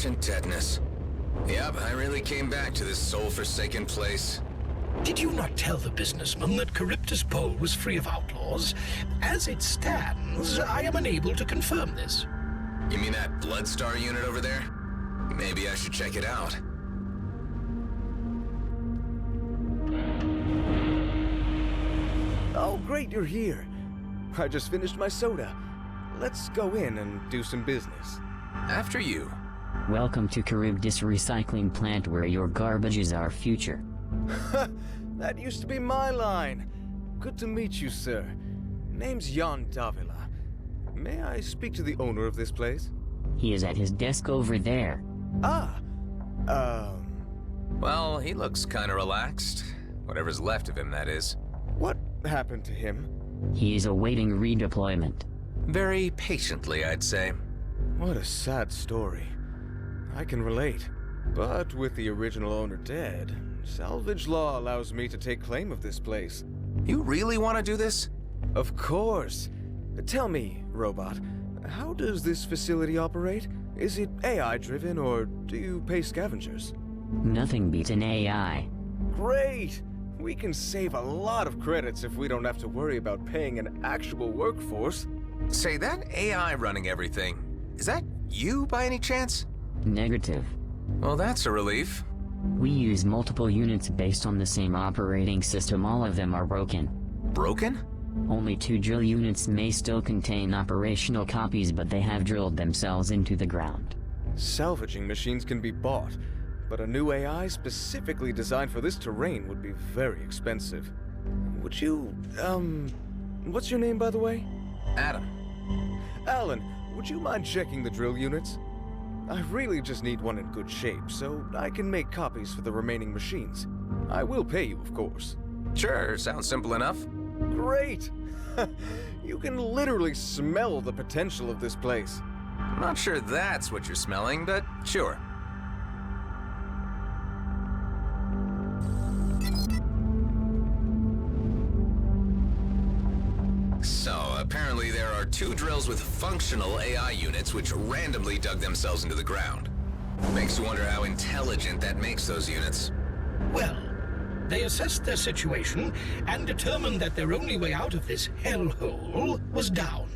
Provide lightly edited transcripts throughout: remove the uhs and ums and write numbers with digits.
Ancient deadness. Yep, I really came back to this soul-forsaken place. Did you not tell the businessman that Charybdis Pole was free of outlaws? As it stands, I am unable to confirm this. You mean that Bloodstar unit over there? Maybe I should check it out. Oh, great, you're here. I just finished my soda. Let's go in and do some business. After you. Welcome to Charybdis Recycling Plant, where your garbage is our future. That used to be my line. Good to meet you, sir. Name's Jan Davila. May I speak to the owner of this place? He is at his desk over there. Ah, Well, he looks kinda relaxed. Whatever's left of him, that is. what happened to him? He is awaiting redeployment. Very patiently, I'd say. What a sad story. I can relate. But with the original owner dead, salvage law allows me to take claim of this place. You really want to do this? Of course. Tell me, robot, how does this facility operate? Is it AI-driven, or do you pay scavengers? Nothing beats an AI. Great! We can save a lot of credits if we don't have to worry about paying an actual workforce. Say, that AI running everything, is that you by any chance? Negative. Well, that's a relief. We use multiple units based on the same operating system. All of them are broken. Broken? Only 2 drill units may still contain operational copies, but they have drilled themselves into the ground. Salvaging machines can be bought, but a new AI specifically designed for this terrain would be very expensive. Would you, what's your name, by the way? Adam. Alan, would you mind checking the drill units? I really just need one in good shape, so I can make copies for the remaining machines. I will pay you, of course. Sure, sounds simple enough. Great! You can literally smell the potential of this place. I'm not sure that's what you're smelling, but sure. So, apparently there are 2 drills with functional AI units which randomly dug themselves into the ground. Makes you wonder how intelligent that makes those units. Well, they assessed their situation and determined that their only way out of this hellhole was down.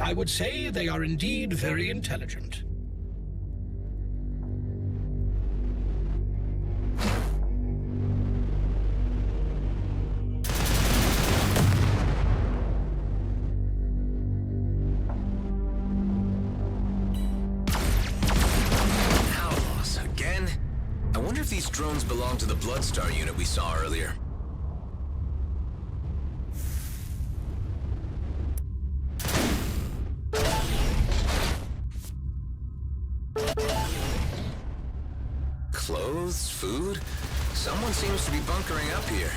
I would say they are indeed very intelligent. Outlaws again? I wonder if these drones belong to the Bloodstar unit we saw earlier. Clothes, food? Someone seems to be bunkering up here.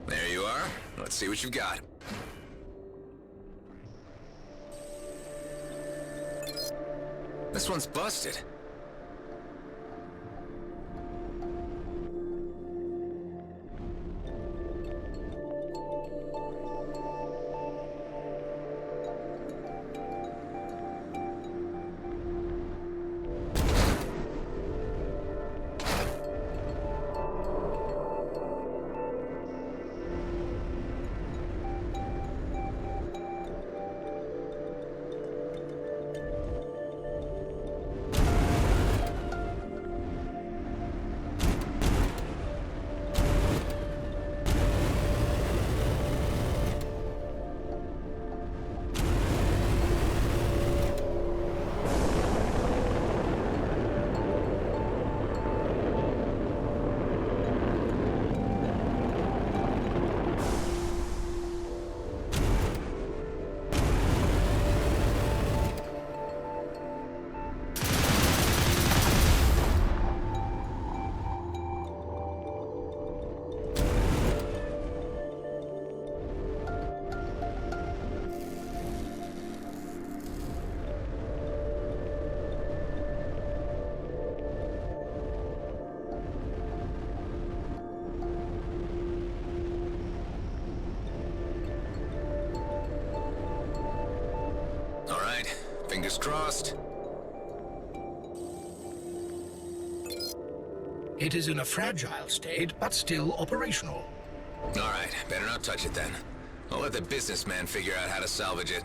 There you are. Let's see what you've got. This one's busted. crossed. It is in a fragile state, but still operational. All right, better not touch it then. I'll let the businessman figure out how to salvage it.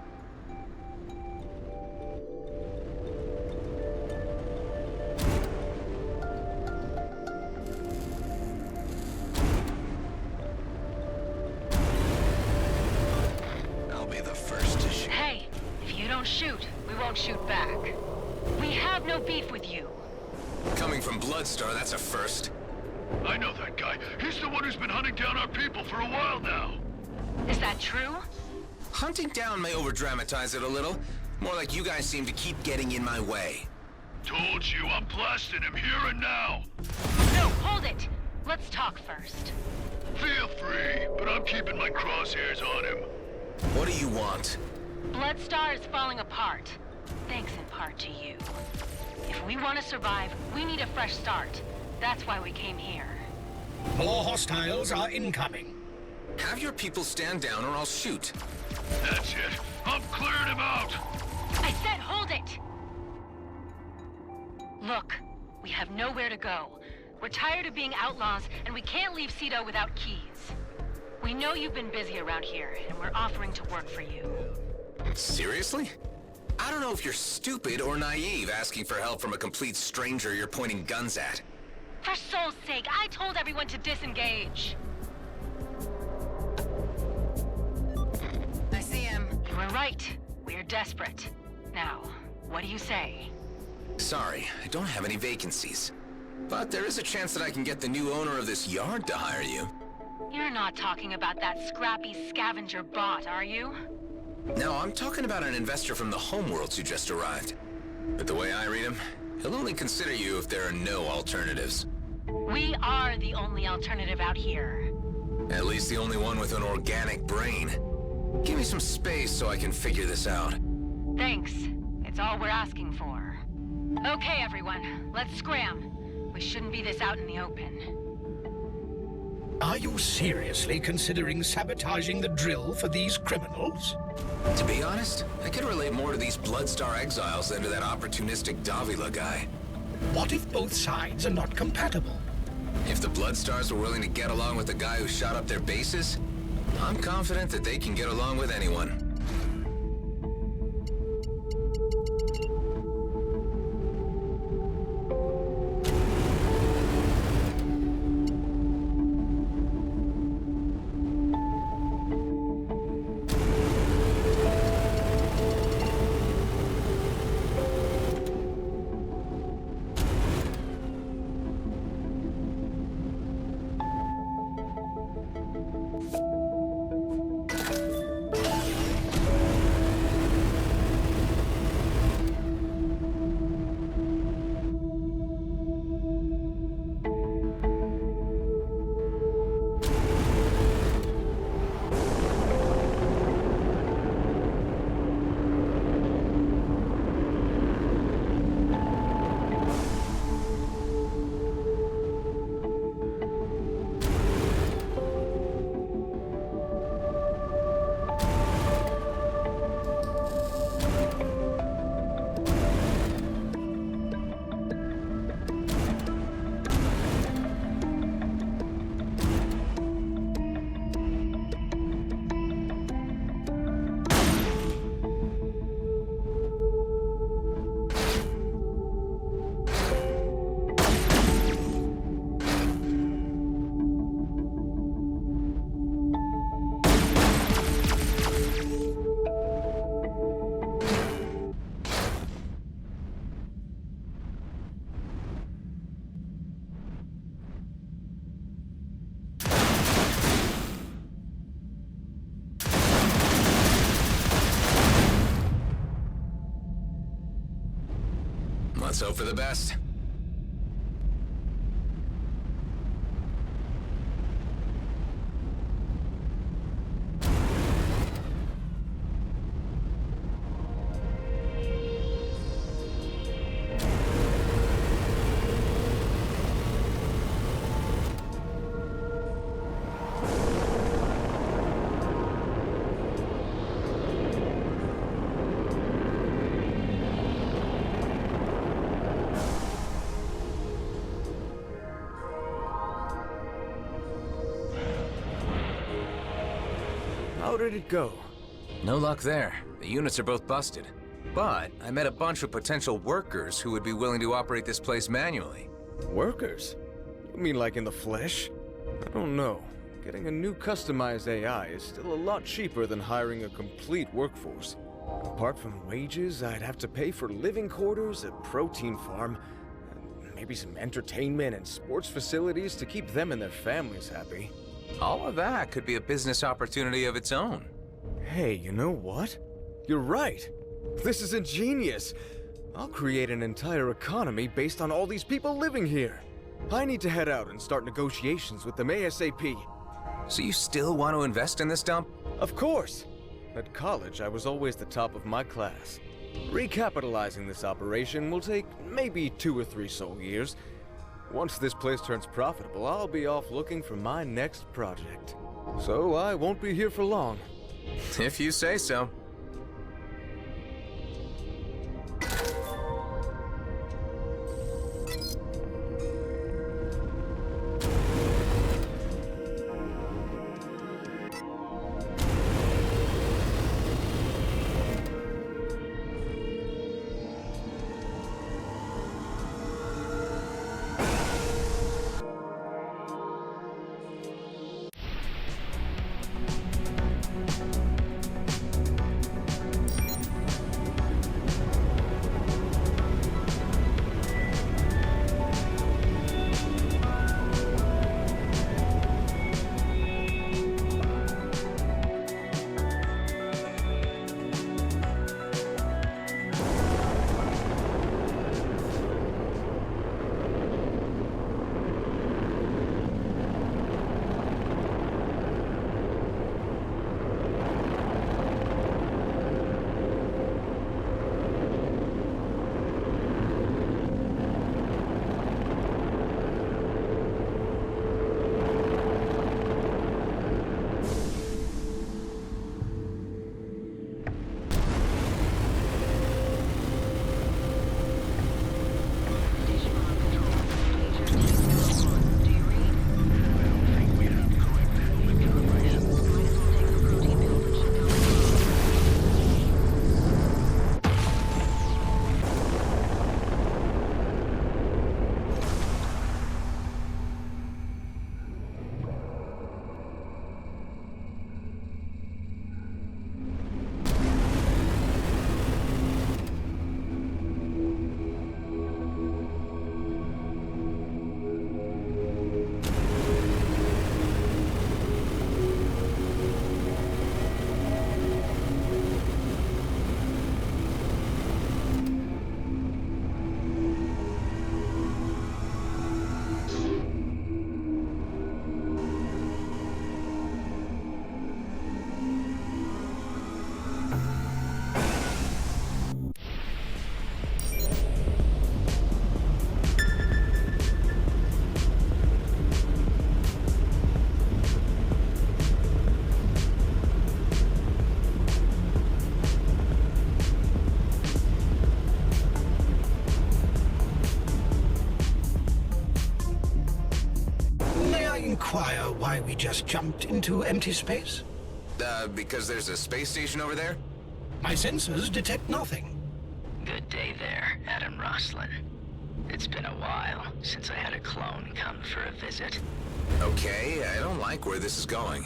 I'll be the first to shoot. Hey, if you don't shoot, we won't shoot back. We have no beef with you. Coming from Bloodstar, that's a first. I know that guy. He's the one who's been hunting down our people for a while now. Is that true? Hunting down may overdramatize it a little. More like you guys seem to keep getting in my way. Told you, I'm blasting him here and now. No, hold it. Let's talk first. Feel free, but I'm keeping my crosshairs on him. What do you want? Bloodstar is falling apart. Thanks in part to you. If we want to survive, we need a fresh start. That's why we came here. More hostiles are incoming. Have your people stand down or I'll shoot. That's it. I'm clearing him out. I said hold it! Look, we have nowhere to go. We're tired of being outlaws, and we can't leave Cedo without keys. We know you've been busy around here, and we're offering to work for you. Seriously? I don't know if you're stupid or naive asking for help from a complete stranger you're pointing guns at. For soul's sake, I told everyone to disengage. I see him. You were right. We're desperate. Now, what do you say? Sorry, I don't have any vacancies. But there is a chance that I can get the new owner of this yard to hire you. You're not talking about that scrappy scavenger bot, are you? No, I'm talking about an investor from the homeworlds who just arrived. But the way I read him, he'll only consider you if there are no alternatives. We are the only alternative out here. At least the only one with an organic brain. Give me some space so I can figure this out. Thanks. It's all we're asking for. Okay, everyone. Let's scram. We shouldn't be this out in the open. Are you seriously considering sabotaging the drill for these criminals? To be honest, I could relate more to these Bloodstar exiles than to that opportunistic Davila guy. What if both sides are not compatible? If the Bloodstars were willing to get along with the guy who shot up their bases, I'm confident that they can get along with anyone. Let's hope for the best. did it go? No luck there. The units are both busted. But I met a bunch of potential workers who would be willing to operate this place manually. Workers? You mean like in the flesh? I don't know. Getting a new customized AI is still a lot cheaper than hiring a complete workforce. Apart from wages, I'd have to pay for living quarters, a protein farm, and maybe some entertainment and sports facilities to keep them and their families happy. All of that could be a business opportunity of its own. Hey, you know what? You're right. This is ingenious. I'll create an entire economy based on all these people living here. I need to head out and start negotiations with them ASAP. So you still want to invest in this dump? Of course. At college, I was always the top of my class. Recapitalizing this operation will take maybe 2 or 3 sole years. Once this place turns profitable, I'll be off looking for my next project. So I won't be here for long. If you say so. Inquire why we just jumped into empty space? Because there's a space station over there? My sensors detect nothing. Good day there, Adam Roslin. It's been a while since I had a clone come for a visit. Okay, I don't like where this is going.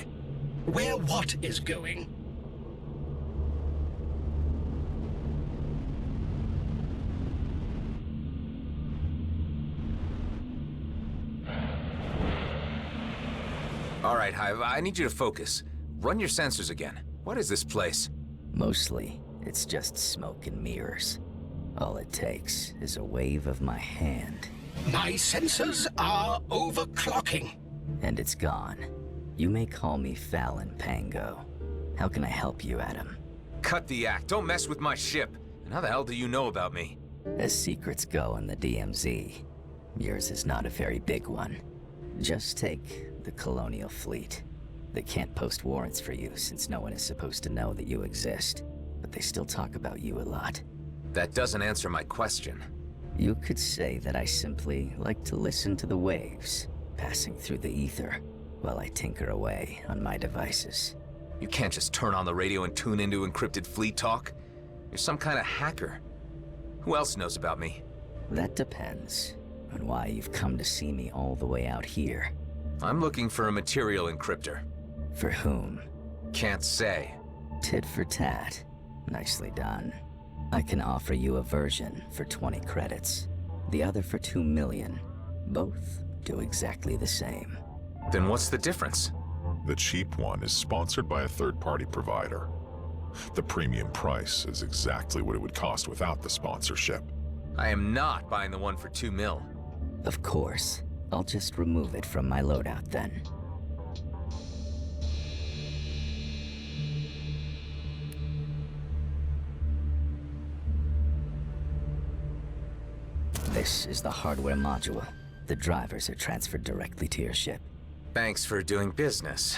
Where what is going? All right, Hive, I need you to focus. Run your sensors again. What is this place? Mostly, it's just smoke and mirrors. All it takes is a wave of my hand, My sensors are overclocking. and it's gone. You may call me Fallon Pango. How can I help you, Adam? Cut the act. Don't mess with my ship. And how the hell do you know about me? As secrets go in the DMZ, yours is not a very big one. Just take the Colonial Fleet. They can't post warrants for you since no one is supposed to know that you exist, but they still talk about you a lot. That doesn't answer my question. You could say that I simply like to listen to the waves passing through the ether while I tinker away on my devices. You can't just turn on the radio and tune into encrypted fleet talk. You're some kind of hacker. Who else knows about me? That depends on why you've come to see me all the way out here. I'm looking for a material encryptor. For whom? Can't say. Tit for tat. Nicely done. I can offer you a version for 20 credits. The other for 2 million. Both do exactly the same. Then what's the difference? The cheap one is sponsored by a third-party provider. The premium price is exactly what it would cost without the sponsorship. I am not buying the one for 2 mil. Of course. I'll just remove it from my loadout then. This is the hardware module. The drivers are transferred directly to your ship. Thanks for doing business.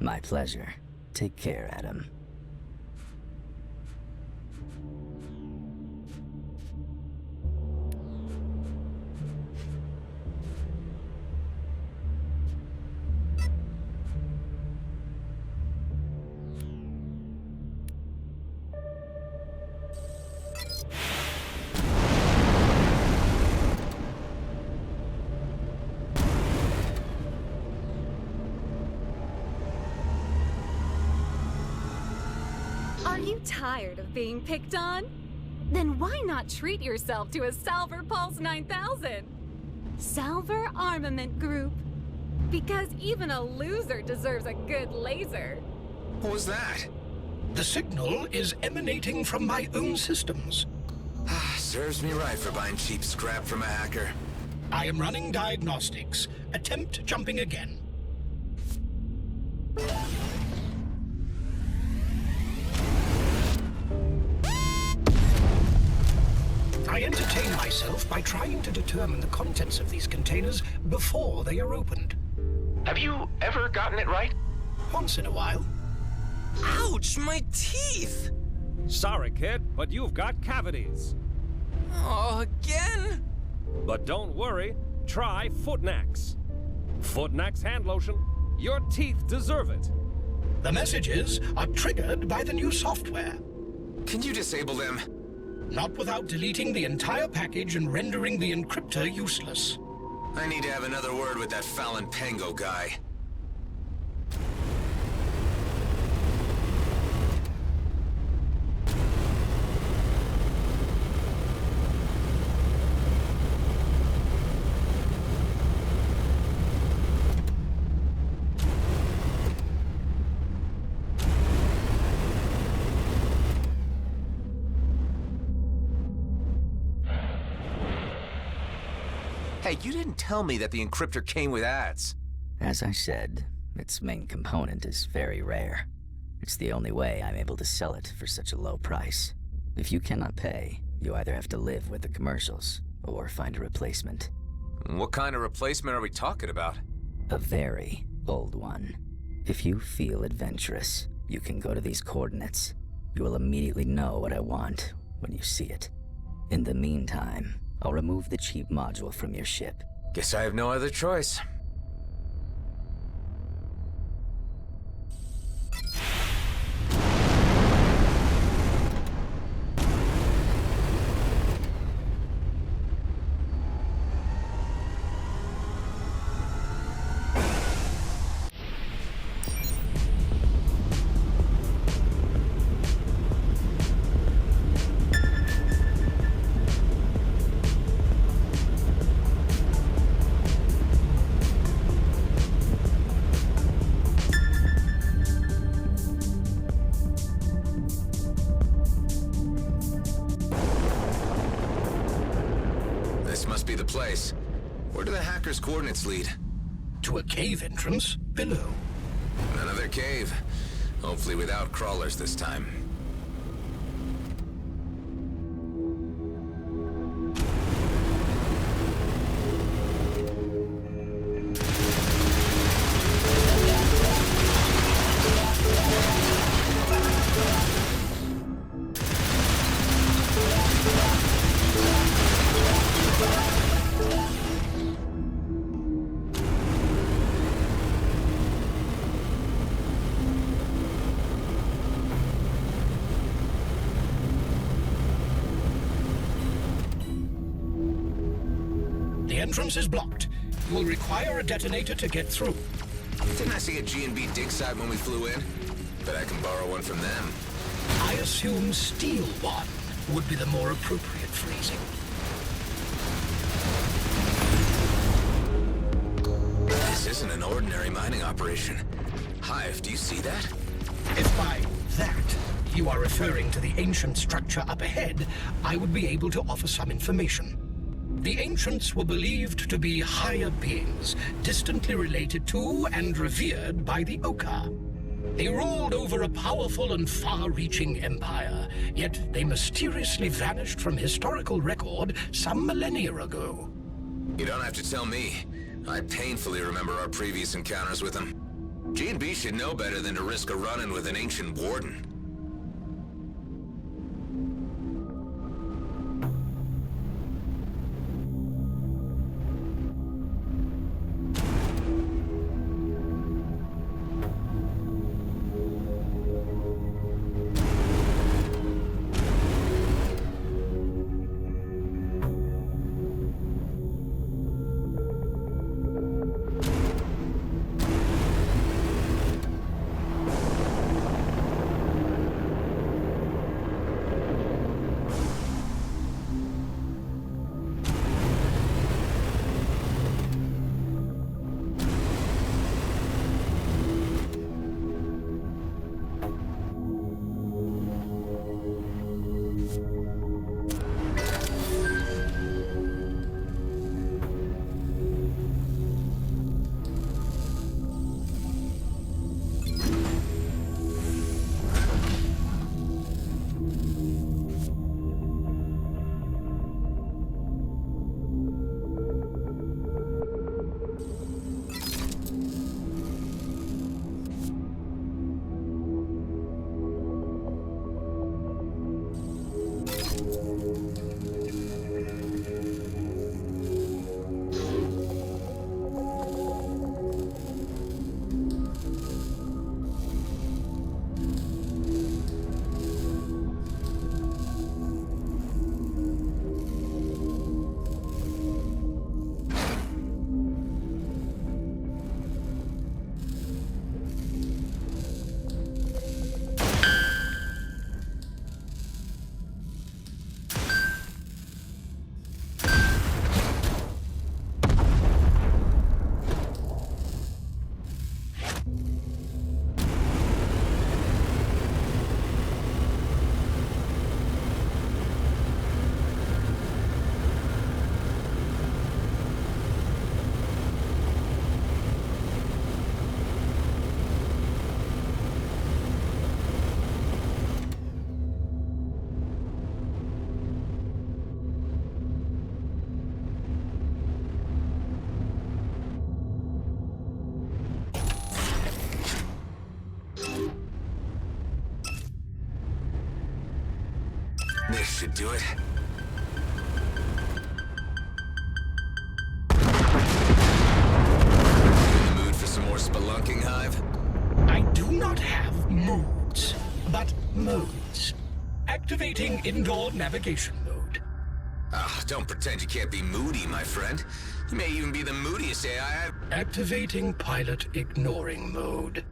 My pleasure. Take care, Adam. Are you tired of being picked on? Then why not treat yourself to a Salver Pulse 9000? Salver Armament Group. Because even a loser deserves a good laser. What was that? The signal is emanating from my own systems. Serves me right for buying cheap scrap from a hacker. I am running diagnostics. Attempt jumping again. I entertain myself by trying to determine the contents of these containers before they are opened. Have you ever gotten it right? Once in a while. Ouch, my teeth! Sorry, kid, but you've got cavities. Oh, again? But don't worry, try Footnax. Footnax hand lotion. Your teeth deserve it. The messages are triggered by the new software. Can you disable them? Not without deleting the entire package and rendering the encryptor useless. I need to have another word with that Fallon Pango guy. Hey, you didn't tell me that the encryptor came with ads. As I said, its main component is very rare. It's the only way I'm able to sell it for such a low price. If you cannot pay, you either have to live with the commercials or find a replacement. What kind of replacement are we talking about? A very old one. If you feel adventurous, you can go to these coordinates. You will immediately know what I want when you see it. In the meantime, I'll remove the cheap module from your ship. Guess I have no other choice. Place. Where do the hackers' coordinates lead? To a cave entrance below. Another cave. Hopefully without crawlers this time. entrance is blocked. You will require a detonator to get through. Didn't I see a G&B dig site when we flew in? Bet I can borrow one from them. I assume steal one would be the more appropriate phrasing. This isn't an ordinary mining operation. Hive, do you see that? If by that you are referring to the ancient structure up ahead, I would be able to offer some information. The ancients were believed to be higher beings, distantly related to and revered by the Oka. They ruled over a powerful and far-reaching empire, yet they mysteriously vanished from historical record some millennia ago. You don't have to tell me. I painfully remember our previous encounters with them. G&B should know better than to risk a run-in with an ancient warden. This should do it. In the mood for some more spelunking, Hive? I do not have moods, but modes. Activating indoor navigation mode. Ah, don't pretend you can't be moody, my friend. You may even be the moodiest AI I've... Activating pilot ignoring mode.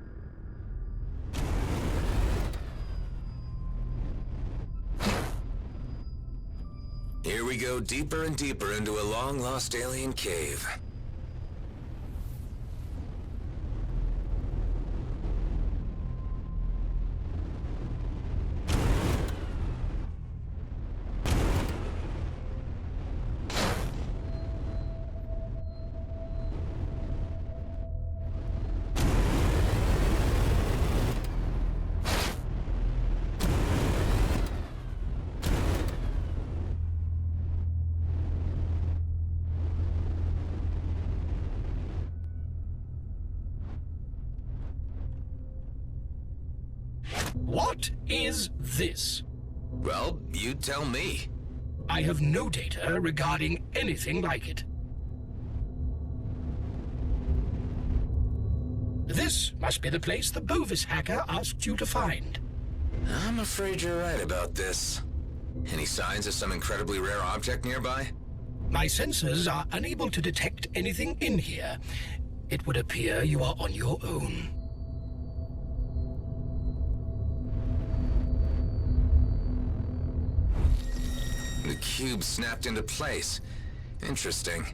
Here we go deeper and deeper into a long-lost alien cave. What is this? Well, you tell me. I have no data regarding anything like it. This must be the place the Bovis hacker asked you to find. I'm afraid you're right about this. Any signs of some incredibly rare object nearby? My sensors are unable to detect anything in here. It would appear you are on your own. The cube snapped into place. Interesting.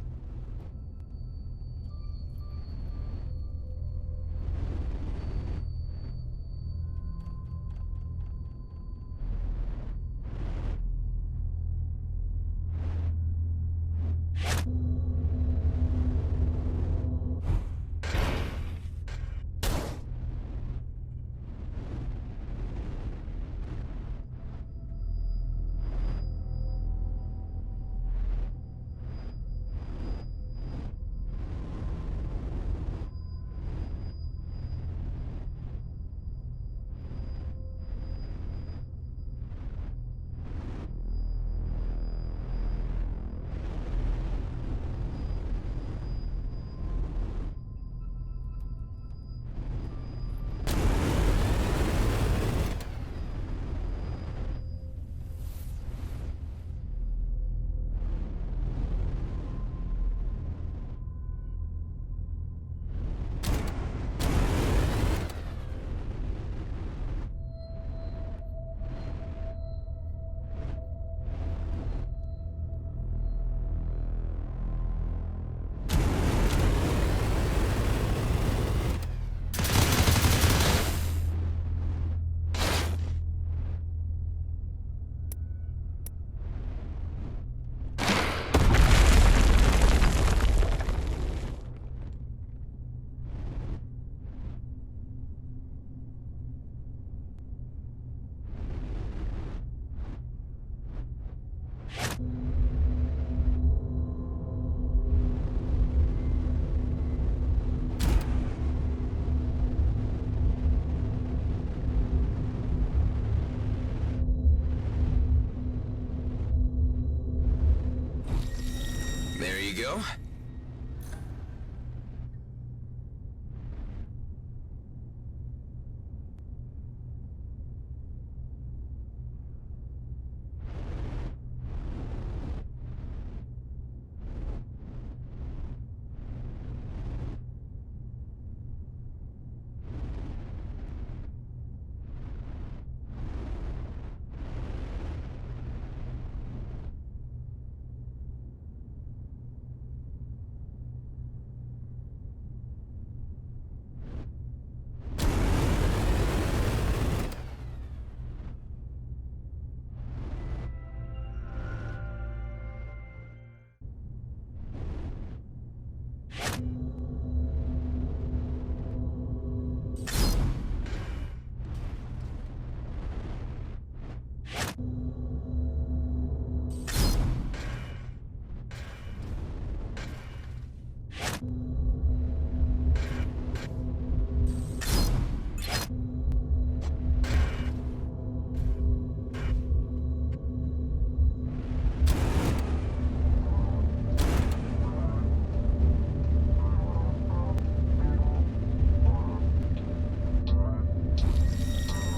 There you go.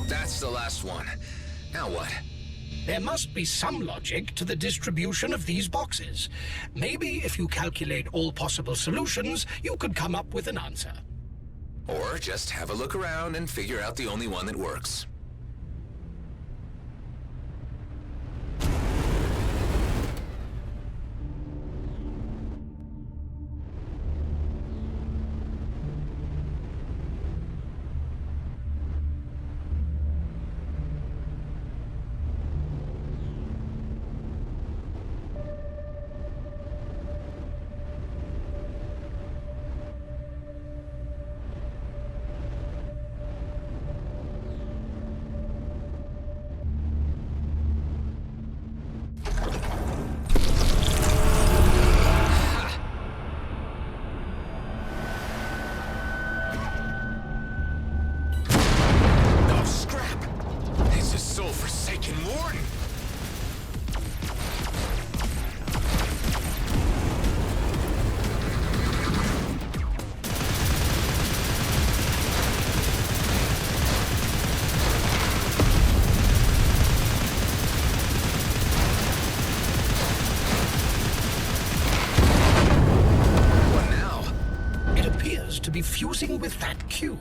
That's the last one. Now what? There must be some logic to the distribution of these boxes. Maybe if you calculate all possible solutions, you could come up with an answer. Or just have a look around and figure out the only one that works. appears to be fusing with that cube.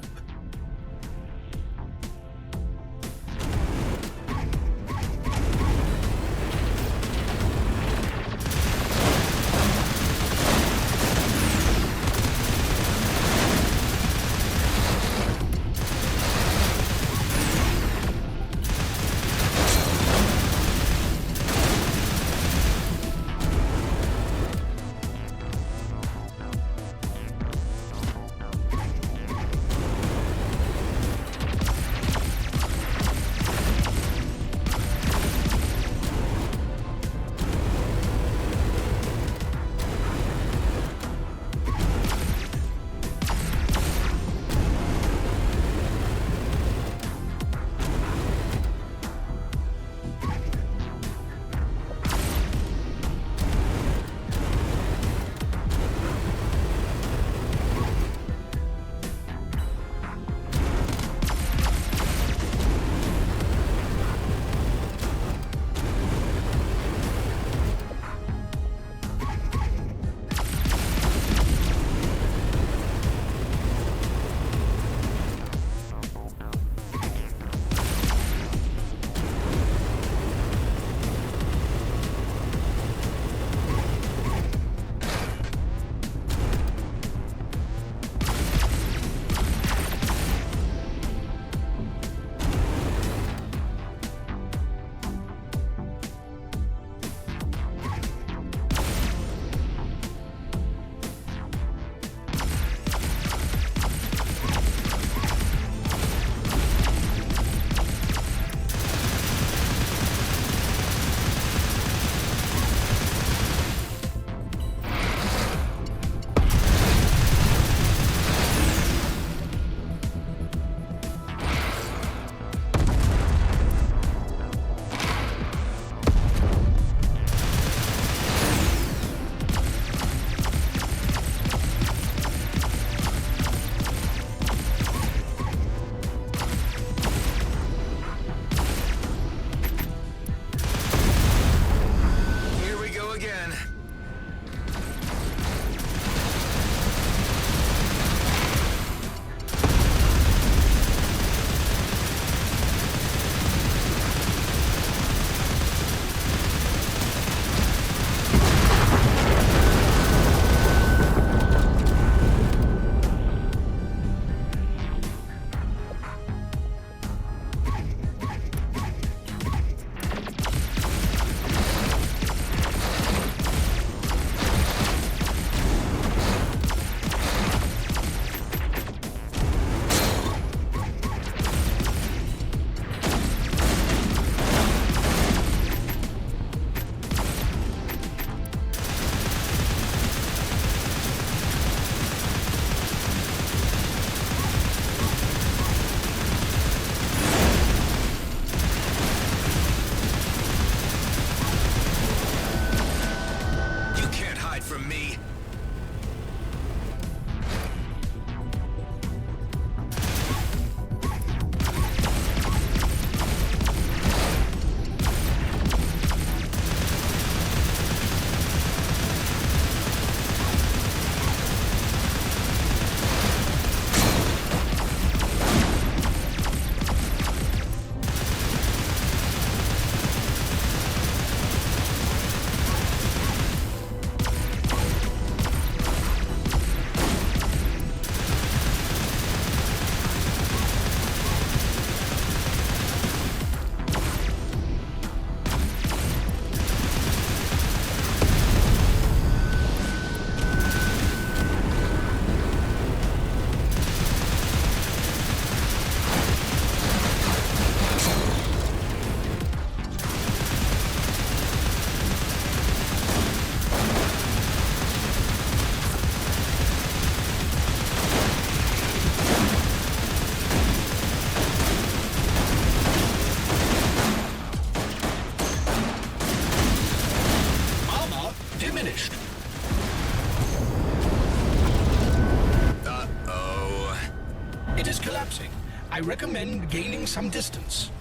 I recommend gaining some distance.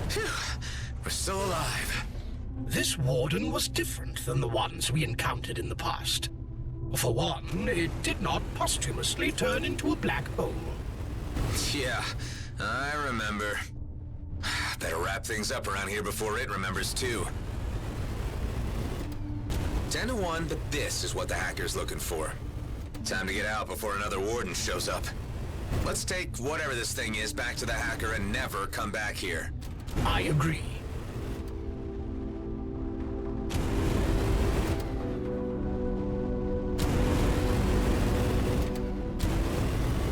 Phew, we're still alive. This warden was different than the ones we encountered in the past. For one, it did not posthumously turn into a black hole. Yeah, I remember. Better wrap things up around here before it remembers too. 10 to 1, but this is what the hacker's looking for. Time to get out before another warden shows up. Let's take whatever this thing is back to the hacker and never come back here. I agree.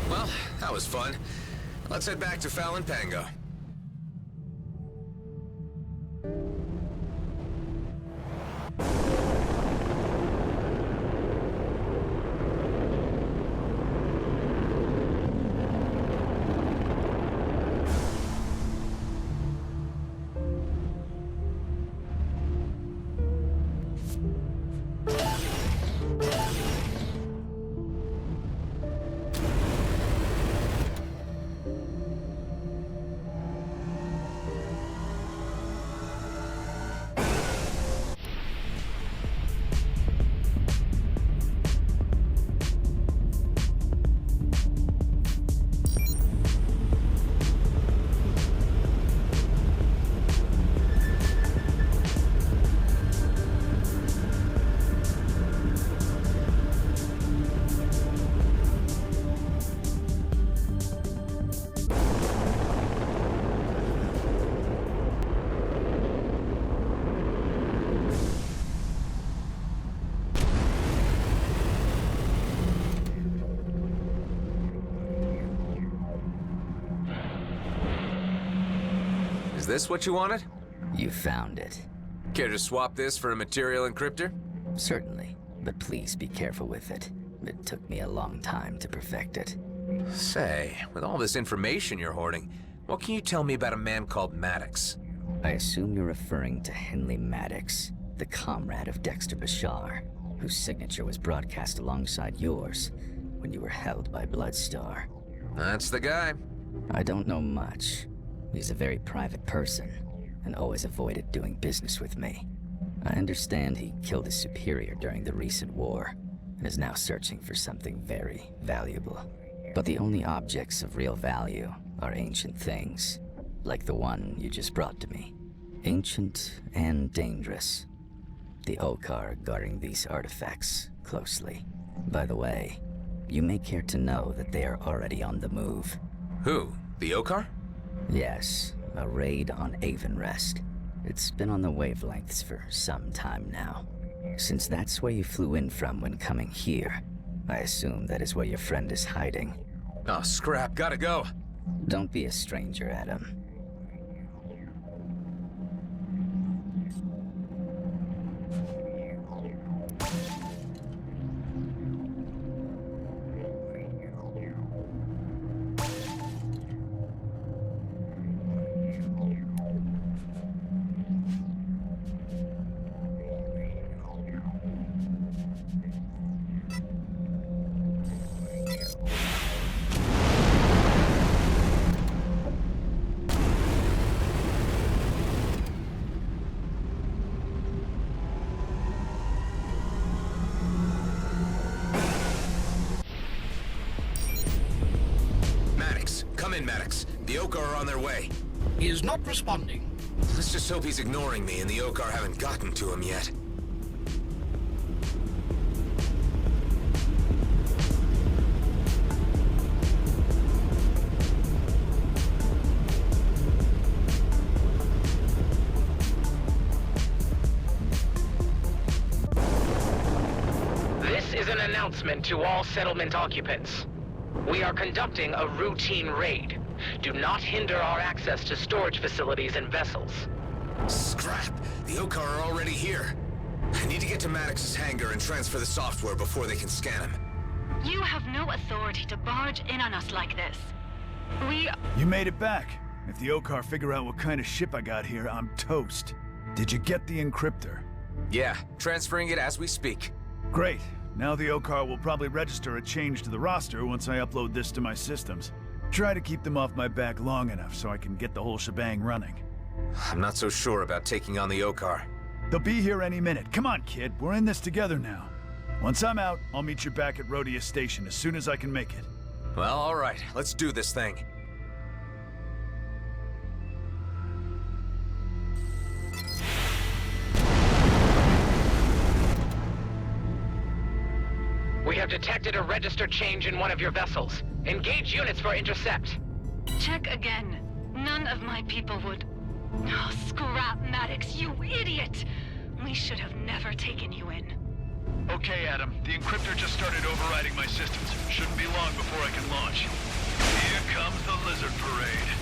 Well, that was fun. Let's head back to Fallon Pango. Is this what you wanted? You found it. Care to swap this for a material encryptor? Certainly, but please be careful with it. It took me a long time to perfect it. Say, with all this information you're hoarding, what can you tell me about a man called Maddox? I assume you're referring to Henley Maddox, the comrade of Dexter Bashar, whose signature was broadcast alongside yours when you were held by Bloodstar. That's the guy. I don't know much. He's a very private person, and always avoided doing business with me. I understand he killed his superior during the recent war, and is now searching for something very valuable. But the only objects of real value are ancient things, like the one you just brought to me. Ancient and dangerous. The Okar are guarding these artifacts closely. By the way, you may care to know that they are already on the move. Who? The Okar? Yes, a raid on Avonrest. It's been on the wavelengths for some time now. Since that's where you flew in from when coming here, I assume that is where your friend is hiding. Oh, scrap, gotta go. Don't be a stranger, Adam. Maddox. The Okar are on their way. He is not responding. Let's just hope he's ignoring me and the Okar haven't gotten to him yet. This is an announcement to all settlement occupants. We are conducting a routine raid. Do not hinder our access to storage facilities and vessels. Scrap! The Okar are already here. I need to get to Maddox's hangar and transfer the software before they can scan him. You have no authority to barge in on us like this. You made it back. If the Okar figure out what kind of ship I got here, I'm toast. Did you get the encryptor? Yeah, transferring it as we speak. Great. Now the Okar will probably register a change to the roster once I upload this to my systems. Try to keep them off my back long enough so I can get the whole shebang running. I'm not so sure about taking on the Okar. They'll be here any minute. Come on, kid. We're in this together now. Once I'm out, I'll meet you back at Rhodia Station as soon as I can make it. Well, all right. Let's do this thing. We have detected a register change in one of your vessels. Engage units for intercept. Check again. None of my people would... Oh, scrap Maddox, you idiot! We should have never taken you in. Okay, Adam. The encryptor just started overriding my systems. Shouldn't be long before I can launch. Here comes the lizard parade.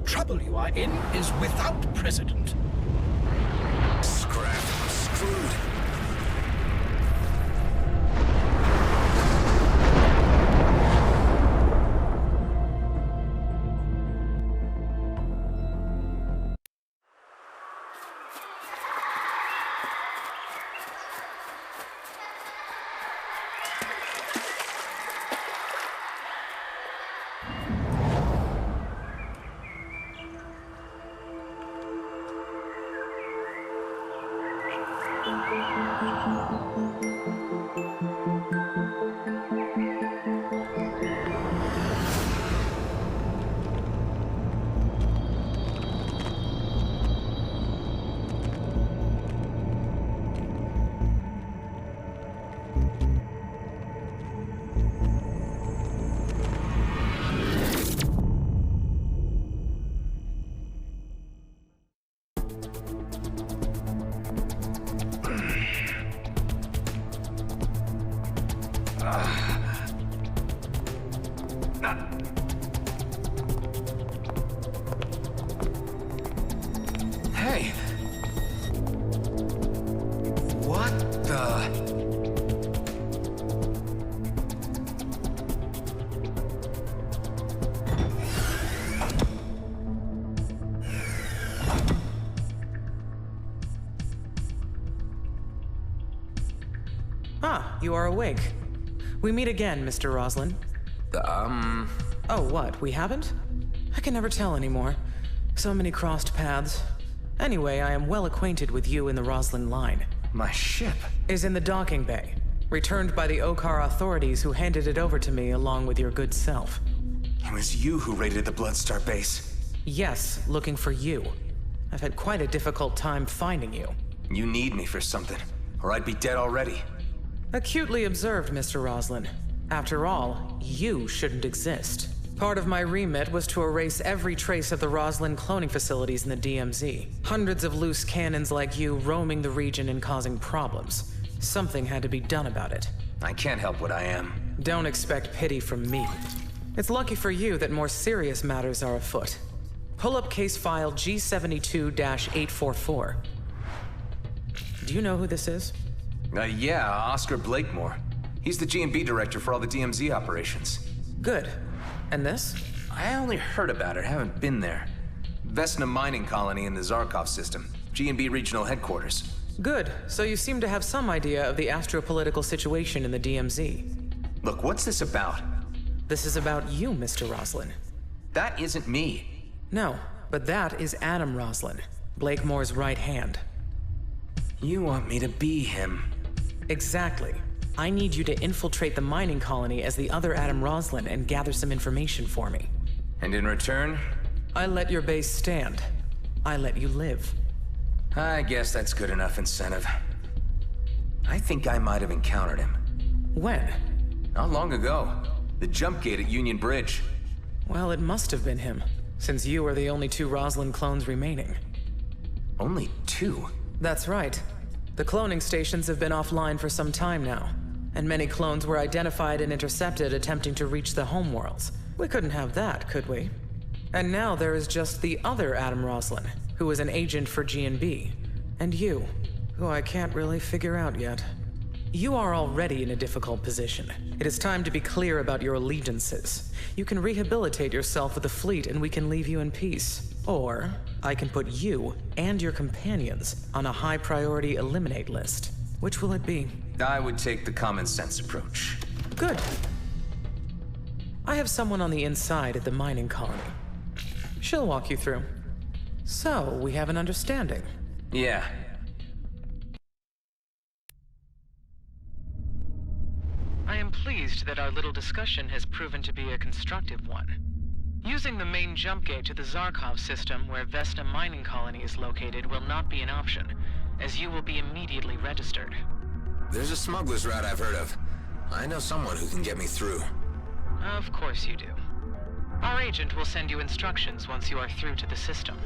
trouble you are in is without precedent. Scrap. I'm screwed. Hey. What the... Ah, you are awake. We meet again, Mr. Roslin. Oh, what? We haven't? I can never tell anymore. So many crossed paths. Anyway, I am well acquainted with you in the Roslyn line. My ship is in the docking bay, returned by the Okar authorities who handed it over to me along with your good self. It was you who raided the Bloodstar base. Yes, looking for you. I've had quite a difficult time finding you. You need me for something, or I'd be dead already. Acutely observed, Mr. Roslyn. After all, you shouldn't exist. Part of my remit was to erase every trace of the Roslyn cloning facilities in the DMZ. Hundreds of loose cannons like you roaming the region and causing problems. Something had to be done about it. I can't help what I am. Don't expect pity from me. It's lucky for you that more serious matters are afoot. Pull up case file G72-844. Do you know who this is? Yeah, Oscar Blakemore. He's the G&B director for all the DMZ operations. Good. And this? I only heard about it, haven't been there. Vesna mining colony in the Zarkov system. G&B regional headquarters. Good. So you seem to have some idea of the astropolitical situation in the DMZ. Look, what's this about? This is about you, Mr. Roslyn. That isn't me. No, but that is Adam Roslyn, Blakemore's right hand. You want me to be him? Exactly. I need you to infiltrate the mining colony as the other Adam Roslyn and gather some information for me. And in return? I let your base stand. I let you live. I guess that's good enough incentive. I think I might have encountered him. When? Not long ago. The jump gate at Union Bridge. Well, it must have been him, since you are the only two Roslyn clones remaining. Only two? That's right. The cloning stations have been offline for some time now, and many clones were identified and intercepted attempting to reach the homeworlds. We couldn't have that, could we? And now there is just the other Adam Roslyn, who is an agent for G&B, and you, who I can't really figure out yet. You are already in a difficult position. It is time to be clear about your allegiances. You can rehabilitate yourself with the fleet and we can leave you in peace. Or, I can put you and your companions on a high-priority eliminate list. Which will it be? I would take the common sense approach. Good. I have someone on the inside at the mining colony. She'll walk you through. So, we have an understanding. Yeah. I am pleased that our little discussion has proven to be a constructive one. Using the main jump gate to the Zarkov system where Vesna mining colony is located will not be an option, as you will be immediately registered. There's a smuggler's route I've heard of. I know someone who can get me through. Of course you do. Our agent will send you instructions once you are through to the system.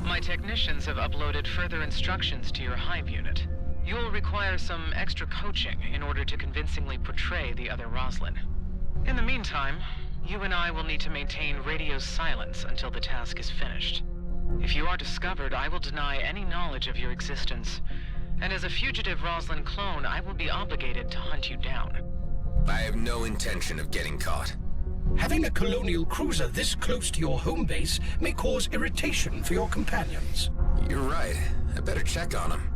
My technicians have uploaded further instructions to your Hive unit. You will require some extra coaching in order to convincingly portray the other Roslyn. In the meantime, you and I will need to maintain radio silence until the task is finished. If you are discovered, I will deny any knowledge of your existence. And as a fugitive Roslyn clone, I will be obligated to hunt you down. I have no intention of getting caught. Having a colonial cruiser this close to your home base may cause irritation for your companions. You're right. I better check on them.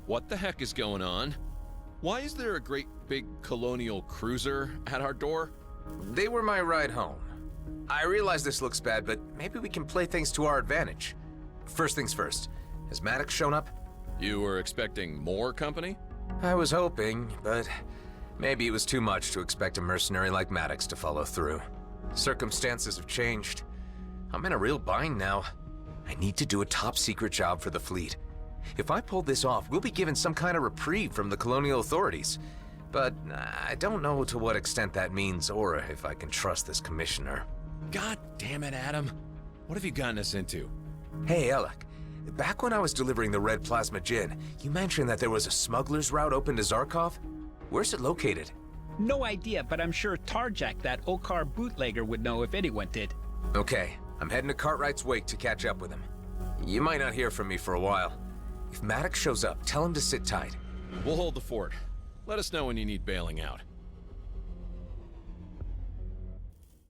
What the heck is going on? Why is there a great big colonial cruiser at our door? They were my ride home. I realize this looks bad, but maybe we can play things to our advantage. First things first, has Maddox shown up? You were expecting more company? I was hoping, but maybe it was too much to expect a mercenary like Maddox to follow through. Circumstances have changed. I'm in a real bind now. I need to do a top-secret job for the fleet. If I pull this off, we'll be given some kind of reprieve from the colonial authorities. But I don't know to what extent that means, or if I can trust this commissioner. God damn it, Adam. What have you gotten us into? Hey, Alec. Back when I was delivering the red plasma gin, you mentioned that there was a smuggler's route open to Zarkov? Where's it located? No idea, but I'm sure Tarjak, that Okar bootlegger, would know if anyone did. Okay, I'm heading to Cartwright's wake to catch up with him. You might not hear from me for a while. If Maddox shows up, tell him to sit tight. We'll hold the fort. Let us know when you need bailing out.